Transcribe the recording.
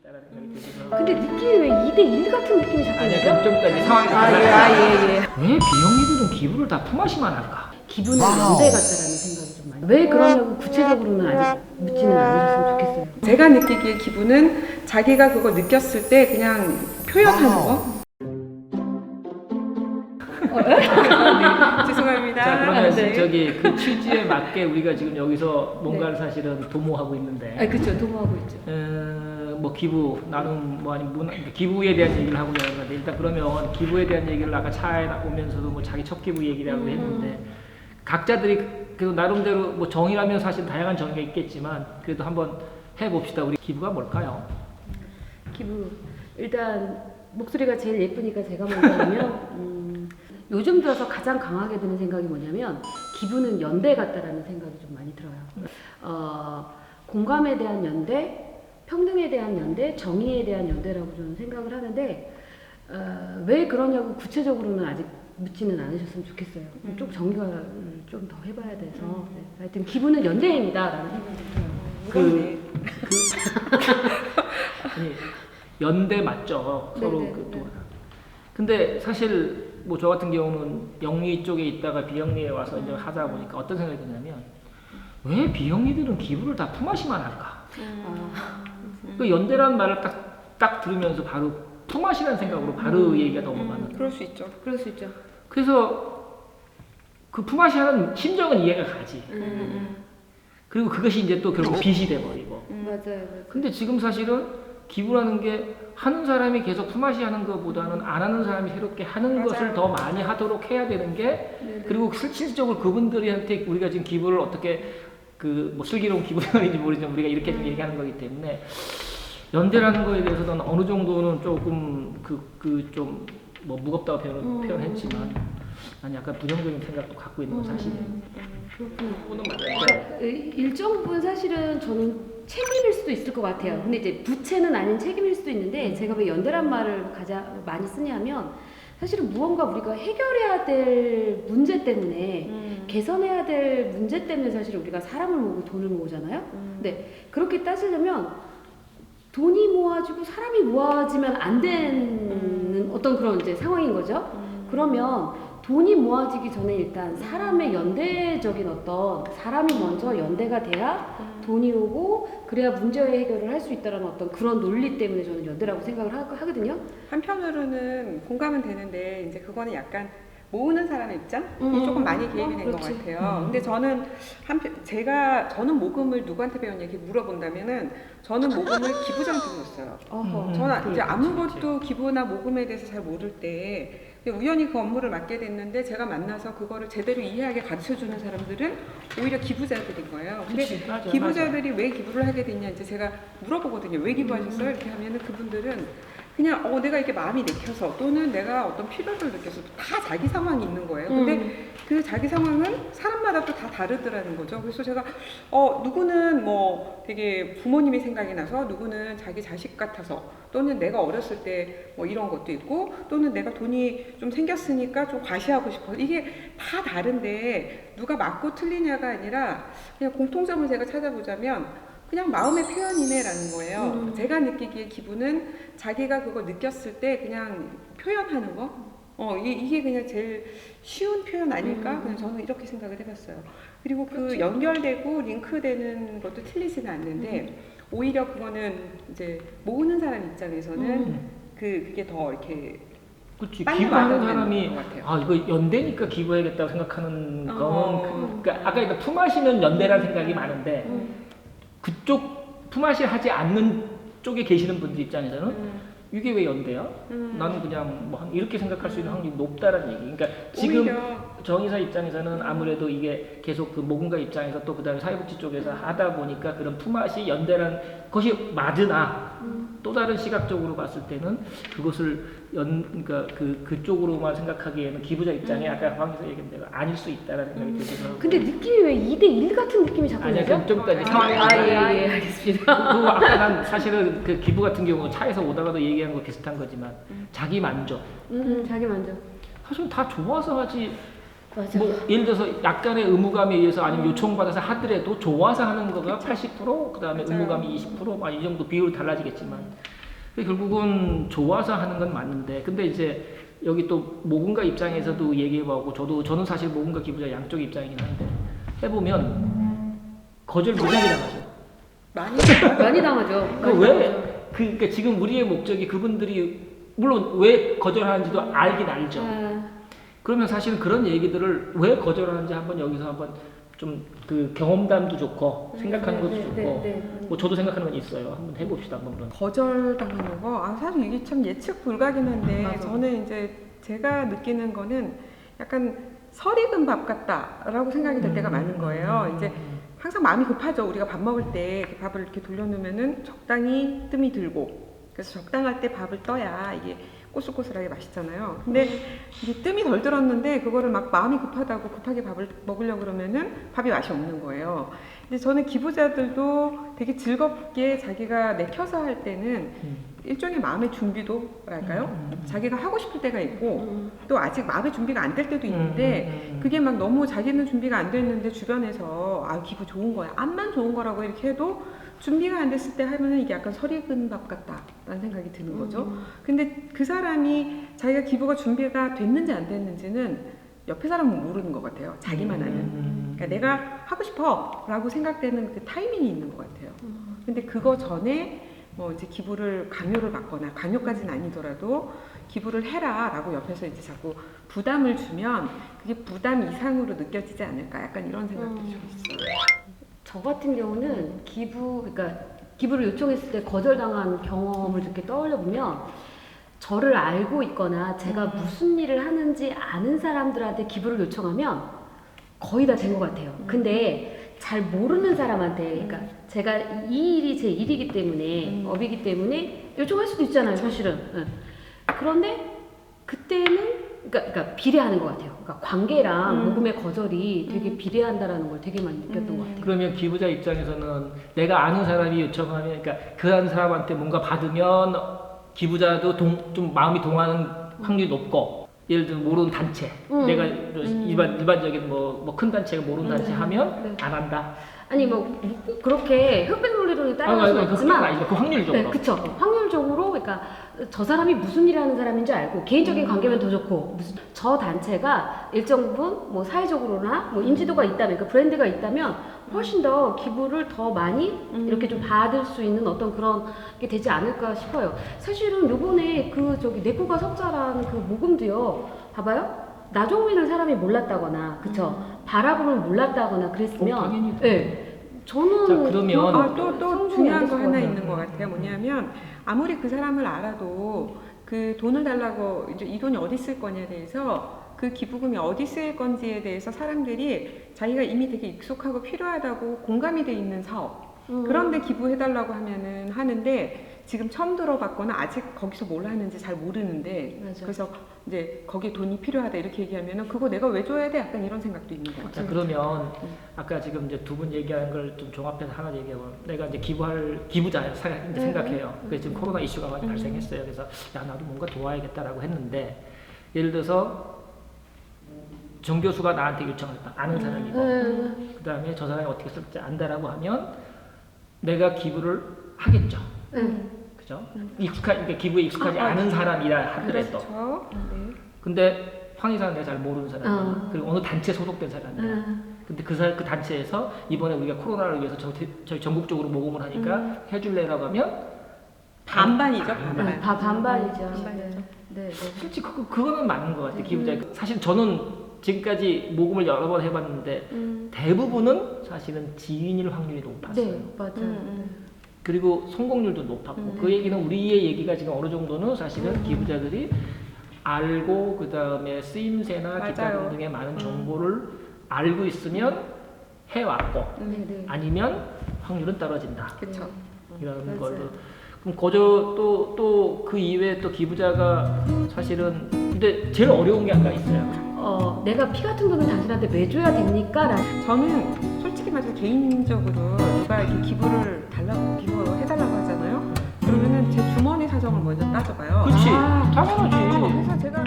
있다라는 생각이 들어서. 근데 느낌이 왜 2대1 같은 느낌이 자꾸 아니야, 들죠? 좀 이따 상황이 예. 왜 비영리들은 기부를 다 품앗이만 할까? 기분은 연대 같다라는 생각이 좀 많이. 왜 그러냐고 구체적으로는 아직 묻지는 않으셨으면 좋겠어요. 제가 느끼기에 기분은 자기가 그거 느꼈을 때 그냥 표현하는 거. 네, 죄송합니다. 자, 그러면 네. 저기 그 취지에 맞게 우리가 지금 여기서 뭔가를 사실은 도모하고 있는데. 그렇죠. 도모하고 있죠. 뭐 기부 나는 뭐 아니면 기부에 대한 얘기를 하고 있는데 일단 그러면 기부에 대한 얘기를 아까 차에 오면서도 뭐 자기 첫 기부 얘기라고 했는데 각자들이 그 나름대로 뭐 정의라면 사실 다양한 정의가 있겠지만 그래도 한번 해봅시다. 우리 기부가 뭘까요? 기부. 일단 목소리가 제일 예쁘니까 제가 먼저 하면 요즘 들어서 가장 강하게 드는 생각이 뭐냐면 기부는 연대 같다라는 생각이 좀 많이 들어요. 공감에 대한 연대, 평등에 대한 연대, 정의에 대한 연대라고 저는 생각을 하는데 왜 그러냐고 구체적으로는 아직 묻지는 않으셨으면 좋겠어요. 좀 정리가 좀 더 해봐야 돼서 네. 하여튼 기부는 연대입니다라는 생각이 들어요. 아니, 연대 맞죠? 서로 네네, 그 또. 네. 근데 사실 뭐 저 같은 경우는 영리 쪽에 있다가 비영리에 와서 이제 하다 보니까 어떤 생각이 드냐면 왜 비영리들은 기부를 다 품앗이만 할까? 그 연대라는 말을 딱 들으면서 바로 품앗이라는 생각으로 바로 얘기가 넘어가는. 그럴 수 있죠. 그럴 수 있죠. 그래서 그 품앗이하는 심정은 이해가 가지. 그리고 그것이 이제 또 결국 빚이 돼버리고. 맞아요. 근데 지금 사실은 기부라는 게 하는 사람이 계속 품앗이하는 것보다는 안 하는 사람이 새롭게 하는 맞아요. 것을 더 많이 하도록 해야 되는 게 그리고 실질적으로 그분들한테 우리가 지금 기부를 어떻게 그 뭐 슬기로운 기부생활인지 모르지만 우리가 이렇게 좀 얘기하는 거기 때문에 연대라는 거에 대해서는 어느 정도는 조금 좀 뭐 무겁다고 표현했지만 난 약간 부정적인 생각도 갖고 있는 건 사실이에요. 그거는 맞아요. 그러니까 일정 부분 사실은 저는 책임일 수도 있을 것 같아요. 근데 이제 부채는 아닌 책임일 수도 있는데 제가 왜 연대란 말을 가장 많이 쓰냐면 사실은 무언가 우리가 해결해야 될 문제 때문에 개선해야 될 문제 때문에 사실 우리가 사람을 모으고 돈을 모으잖아요. 근데 그렇게 따지려면 돈이 모아지고 사람이 모아지면 안 되는 어떤 그런 이제 상황인 거죠. 그러면 돈이 모아지기 전에 일단 사람의 연대적인 어떤 사람이 먼저 연대가 돼야 돈이 오고 그래야 문제의 해결을 할 수 있다는 어떤 그런 논리 때문에 저는 연대라고 생각을 하거든요. 한편으로는 공감은 되는데 이제 그거는 약간 모으는 사람의 입장이 음. 조금 많이 개입이 된 것 그렇지. 같아요. 근데 저는 저는 모금을 누구한테 배웠냐 이렇게 물어본다면은 저는 모금을 기부자한테 배웠어요. 어허. 저는 이제 아무것도 그렇지. 기부나 모금에 대해서 잘 모를 때 우연히 그 업무를 맡게 됐는데 제가 만나서 그거를 제대로 이해하게 가르쳐주는 사람들은 오히려 기부자들인 거예요. 근데 그치, 맞아, 기부자들이 왜 기부를 하게 됐냐 이제 제가 물어보거든요. 왜 기부하셨어요? 이렇게 하면은 그분들은 그냥 내가 이게 마음이 내켜서 또는 내가 어떤 필요를 느껴서 다 자기 상황이 있는 거예요. 근데 그 자기 상황은 사람마다 또 다 다르더라는 거죠. 그래서 제가 누구는 뭐 되게 부모님이 생각이 나서 누구는 자기 자식 같아서 또는 내가 어렸을 때 뭐 이런 것도 있고 또는 내가 돈이 좀 생겼으니까 좀 과시하고 싶어. 이게 다 다른데 누가 맞고 틀리냐가 아니라 그냥 공통점을 제가 찾아보자면 그냥 마음의 표현이네라는 거예요. 제가 느끼기에 기부는 자기가 그거 느꼈을 때 그냥 표현하는 거. 이게 그냥 제일 쉬운 표현 아닐까? 그냥 저는 이렇게 생각을 해봤어요. 그리고 그 연결되고 링크되는 것도 틀리지는 않는데 오히려 그거는 이제 모으는 사람 입장에서는 그게 더 이렇게 그렇지. 빨리 기부하는 와닿는 사람이 것 같아요. 이거 연대니까 기부해야겠다고 생각하는 거는 그러니까 아까 얘기한 품앗이는 연대라는 생각이 많은데 그쪽 품앗이 하지 않는 쪽에 계시는 분들 입장에서는 이게 왜 연대야? 나는 그냥 뭐 이렇게 생각할 수 있는 확률이 높다라는 얘기. 그러니까 지금 오히려 정의사 입장에서는 아무래도 이게 계속 그 모금가 입장에서 또 그다음에 사회복지 쪽에서 하다 보니까 그런 품앗이 연대라는 것이 맞으나 또 다른 시각적으로 봤을 때는 그것을 그러니까 그쪽으로만 생각하기에는 기부자 입장에 아까 황기사 얘기한 대로 아닐 수 있다라는 생각이 들어서. 근데 느낌이 왜 2대1 같은 느낌이 자꾸 아니야, 들죠? 좀 이따 이제 상황이 예, 알겠습니다. 그리고 아까 난 사실은 그 기부 같은 경우 차에서 오다가도 얘기한 거 비슷한 거지만 자기 만족. 자기 만족. 사실 다 좋아서 하지. 맞아. 뭐 예를 들어서 약간의 의무감에 의해서 아니면 요청받아서 하더라도 좋아서 하는 거가 80% 그다음에 맞아요. 의무감이 20%이 정도 비율이 달라지겠지만 결국은 좋아서 하는 건 맞는데, 근데 이제 여기 또 모금가 입장에서도 얘기해보고, 저는 사실 모금가 기부자 양쪽 입장이긴 한데, 해보면 거절 무지하게 당하죠. 많이 많이 당하죠. 그러니까 지금 우리의 목적이 그분들이 물론 왜 거절하는지도 알긴 알죠. 그러면 사실은 그런 얘기들을 왜 거절하는지 한번 여기서 한번 좀 그 경험담도 좋고 생각하는 것도 좋고 뭐 저도 생각하는 건 있어요. 한번 해봅시다. 한번. 거절당하는 거, 사실 이게 참 예측 불가긴 한데 맞아. 저는 이제 제가 느끼는 거는 약간 설익은 밥 같다라고 생각이 들 때가 많은 거예요. 이제 항상 마음이 급하죠. 우리가 밥 먹을 때 이렇게 밥을 이렇게 돌려놓으면은 적당히 뜸이 들고, 그래서 적당할 때 밥을 떠야 이게 꼬슬꼬슬하게 맛있잖아요. 근데 이게 뜸이 덜 들었는데 그거를 막 마음이 급하다고 급하게 밥을 먹으려고 그러면은 밥이 맛이 없는 거예요. 근데 저는 기부자들도 되게 즐겁게 자기가 내켜서 할 때는 일종의 마음의 준비도 할까요? 자기가 하고 싶을 때가 있고 또 아직 마음의 준비가 안 될 때도 있는데 그게 막 너무 자기는 준비가 안 됐는데 주변에서 아 기부 좋은 거야, 암만 좋은 거라고 이렇게 해도 준비가 안 됐을 때 하면은 이게 약간 설익은 밥 같다라는 생각이 드는 거죠. 근데 그 사람이 자기가 기부가 준비가 됐는지 안 됐는지는 옆에 사람은 모르는 것 같아요. 자기만 아는. 그러니까 내가 하고 싶어라고 생각되는 그 타이밍이 있는 것 같아요. 근데 그거 전에 뭐 이제 기부를 강요를 받거나, 강요까지는 아니더라도 기부를 해라라고 옆에서 이제 자꾸 부담을 주면 그게 부담 이상으로 느껴지지 않을까, 약간 이런 생각도 좀 있어요. 저 같은 경우는 그러니까 기부를 요청했을 때 거절당한 경험을 이렇게 떠올려 보면, 저를 알고 있거나 제가 무슨 일을 하는지 아는 사람들한테 기부를 요청하면 거의 다 된 것 같아요. 근데 잘 모르는 사람한테, 그러니까 제가 이 일이 제 일이기 때문에, 업이기 때문에 요청할 수도 있잖아요, 사실은. 예. 그런데 그때는 그러니까 비례하는 것 같아요. 그러니까 관계랑 모금의 거절이 되게 비례한다라는 걸 되게 많이 느꼈던 것 같아요. 그러면 기부자 입장에서는 내가 아는 사람이 요청하면, 그러니까 그 아는 사람한테 뭔가 받으면 기부자도 좀 마음이 동하는 확률이 높고, 예를 들어 모르는 단체, 내가 일반적인 뭐 큰 단체가 모르는 단체 하면 안 한다. 아니 뭐 그렇게 흑백 논리론에 따라갈 수는 있지만, 그 확률적으로. 네, 그쵸. 확률적으로, 그러니까 저 사람이 무슨 일을 하는 사람인지 알고 개인적인 관계면 더 좋고, 저 단체가 일정 부분 뭐 사회적으로나 뭐 인지도가 있다면, 그러니까 브랜드가 있다면 훨씬 더 기부를 더 많이 이렇게 좀 받을 수 있는 어떤 그런 게 되지 않을까 싶어요. 사실은 요번에 내코가 석자라는 그 모금도요, 봐봐요. 나종민을 사람이 몰랐다거나, 그쵸? 바라보면 몰랐다거나 그랬으면, 당연히. 네. 저는 자, 그러면 또 중요한 거 하나 있는 것 같아요. 뭐냐면 아무리 그 사람을 알아도 그 돈을 달라고, 이제 이 돈이 어디 쓸 거냐에 대해서, 그 기부금이 어디 쓰일 건지에 대해서 사람들이 자기가 이미 되게 익숙하고 필요하다고 공감이 돼 있는 사업, 그런데 기부해달라고 하면은 하는데, 지금 처음 들어봤거나 아직 거기서 뭘 하는지 잘 모르는데, 맞아. 그래서 이제 거기에 돈이 필요하다 이렇게 얘기하면은 그거 내가 왜 줘야 돼? 약간 이런 생각도 있는 것 같아요. 자, 그러면 아까 지금 이제 두 분 얘기하는 걸 좀 종합해서 하나 얘기하면, 내가 이제 기부자 생각해요. 그래서 지금 코로나 이슈가 많이 발생했어요. 그래서 야, 나도 뭔가 도와야겠다라고 했는데, 예를 들어서 정 교수가 나한테 요청했다. 아는 사람이고, 그 다음에 저 사람이 어떻게 쓸지 안다라고 하면 내가 기부를 하겠죠. 그죠? 그러니까 기부에 익숙하지 않은 사람이라 하더라도. 그렇죠. 네. 근데 황 이사는 내가 잘 모르는 사람이야. 그리고 어느 단체에 소속된 사람이야. 근데 그 단체에서 이번에 우리가 코로나를 위해서 저희 전국적으로 모금을 하니까 해줄래라고 하면 반반이죠. 반반이죠. 반반이죠. 네. 솔직히 그거는 맞는 것 같아요. 기부자. 사실 저는 지금까지 모금을 여러 번 해봤는데 대부분은 사실은 지인일 확률이 높았어요. 네, 맞아요. 그리고 성공률도 높았고, 그 얘기는 우리의 얘기가 지금 어느 정도는 사실은 기부자들이 알고, 그 다음에 쓰임새나 기타 맞아요. 등등의 많은 정보를 알고 있으면 해왔고, 네. 아니면 확률은 떨어진다. 그렇죠. 이런 맞아요. 걸로. 그럼 또 그 이외에 또 기부자가 사실은, 근데 제일 어려운 게 아까 있어요. 내가 피 같은 거는 당신한테 왜 줘야 됩니까? 저는 솔직히 말해서 개인적으로 누가 이렇게 기부해달라고 하잖아요. 그러면은 제 주머니 사정을 먼저 따져봐요. 그렇지, 아, 당연하지. 그래서 제가